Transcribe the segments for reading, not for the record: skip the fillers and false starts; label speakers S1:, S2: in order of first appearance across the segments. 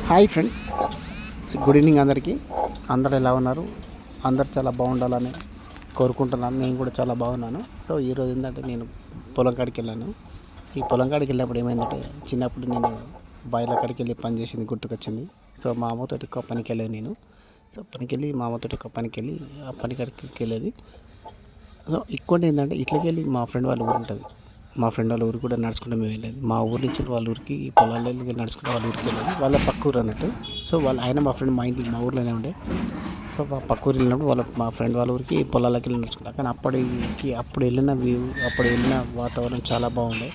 S1: Hi friends, good evening అందరికీ. అందరు ఎలా ఉన్నారు? అందరు చాలా బాగుండాలని కోరుకుంటున్నాను. నేను కూడా చాలా బాగున్నాను. సో ఈరోజు ఏంటంటే నేను పొలం కాడికి వెళ్ళాను. ఈ పొలం కాడికి వెళ్ళినప్పుడు ఏమైందంటే, చిన్నప్పుడు నేను బాయిల కాడికి వెళ్ళి పని చేసింది గుర్తుకొచ్చింది. సో మా అమ్మతోటి ఎక్కువ పనికి వెళ్ళేది నేను. సో పనికి వెళ్ళి మా అమ్మతోటి ఎక్కువ పనికి వెళ్ళి ఆ పని కాడికి వెళ్ళేది. సో ఇంకోటి ఏంటంటే, ఇట్లకి వెళ్ళి మా ఫ్రెండ్ వాళ్ళ ఊరు ఉంటుంది. మా ఫ్రెండ్ వాళ్ళ ఊరికి కూడా నడుచుకుంటూ మేము వెళ్ళేది. మా ఊరి నుంచి వాళ్ళ ఊరికి పొలాల్లో నడుచుకుంటూ వాళ్ళ ఊరికి వెళ్ళేది. వాళ్ళ పక్క ఊరు అన్నట్టు. సో ఆయన మా ఫ్రెండ్ మా ఇంటికి మా ఊర్లోనే ఉండే. సో పక్క ఊరు వెళ్ళినప్పుడు మా ఫ్రెండ్ వాళ్ళ ఊరికి పొలాలకి వెళ్ళి నడుచుకుంటాం. కానీ అప్పుడు వెళ్ళిన వ్యూ, అప్పుడు వెళ్ళిన వాతావరణం చాలా బాగుండే.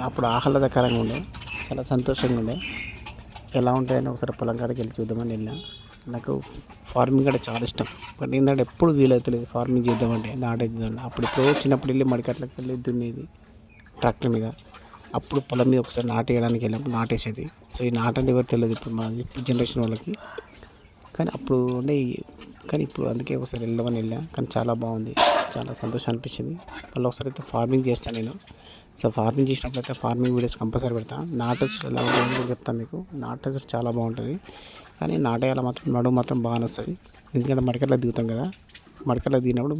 S1: అప్పుడు ఆహ్లాదకరంగా ఉండే, చాలా సంతోషంగా ఉండే. ఎలా ఉంటాయని ఒకసారి పొలం కాడికి వెళ్ళి చూద్దామని వెళ్ళినా. నాకు ఫార్మింగ్ అంటే చాలా ఇష్టం. బట్ ఏంటంటే ఎప్పుడు వీలవుతలేదు ఫార్మింగ్ చేద్దామంటే, నాటేద్దామంటే. అప్పుడు చిన్నప్పుడు వెళ్ళి మడికట్లకి వెళ్ళి దున్నేది ట్రాక్టర్ మీద. అప్పుడు పొలం మీద ఒకసారి నాటేయడానికి వెళ్ళినప్పుడు నాటేసేది. సో ఈ నాటంటే ఎవరు తెలియదు ఇప్పుడు జనరేషన్ వాళ్ళకి. కానీ అప్పుడు ఉండే, కానీ ఇప్పుడు అందుకే ఒకసారి వెళ్దామని వెళ్ళా. కానీ చాలా బాగుంది, చాలా సంతోషం అనిపించింది. మళ్ళీ ఒకసారి అయితే ఫార్మింగ్ చేస్తాను నేను. సో ఫార్మింగ్ చేసినప్పుడు అయితే ఫార్మింగ్ వీడియోస్ కంపల్సరీ పెడతాను. నాటచ్చు ఎలా ఉంటుందని కూడా చెప్తాను మీకు. నాటచ్చు చాలా బాగుంటుంది. కానీ నాటేయాల మాత్రం నడుము మాత్రం బాగానే వస్తుంది. ఎందుకంటే మడికల్లో దిగుతాం కదా, మడికల్లో దిగినప్పుడు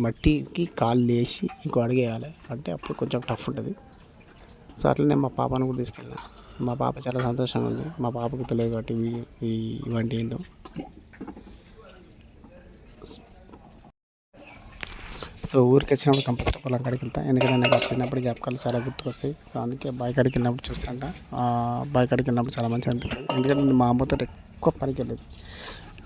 S1: మట్టికి కాళ్ళు వేసి ఇంకో అడిగేయాలి. అంటే అప్పుడు కొంచెం టఫ్ ఉంటుంది. సో అట్లనే మా పాపను కూడా తీసుకెళ్ళాను. మా పాప చాలా సంతోషంగా ఉంది. మా పాపకు తెలియదు కాబట్టి ఇవంటి ఏంటో. సో ఊరికి వచ్చినప్పుడు కంపల్సరీ పొలం కాడికి వెళ్తాను. ఎందుకంటే నాకు చిన్నప్పుడు జ్ఞాపకాలు చాలా గుర్తుకొస్తాయి. సో అందుకే బావి కాడికి వెళ్ళినప్పుడు చూస్తాంట. బావి కాడికి వెళ్ళినప్పుడు చాలా మంచిగా అనిపిస్తుంది. ఎందుకంటే నేను మా అమ్మతో ఎక్కువ పనికి వెళ్ళేది.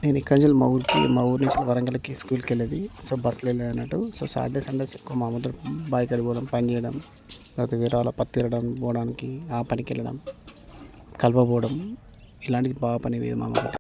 S1: నేను ఇక్కడి నుంచి మా ఊరి నుంచి వరంగల్కి స్కూల్కి వెళ్ళేది. సో బస్సులో వెళ్ళేది అన్నట్టు. సో సాటర్డే సండేస్ ఎక్కువ మా అమ్మతో బావి కాడికి పోవడం, పని చేయడం, లేకపోతే వేరే వాళ్ళ పత్తి తిరగడం, పోవడానికి ఆ పనికి వెళ్ళడం, కలపపోవడం, ఇలాంటివి బాగా పని మా అమ్మతో.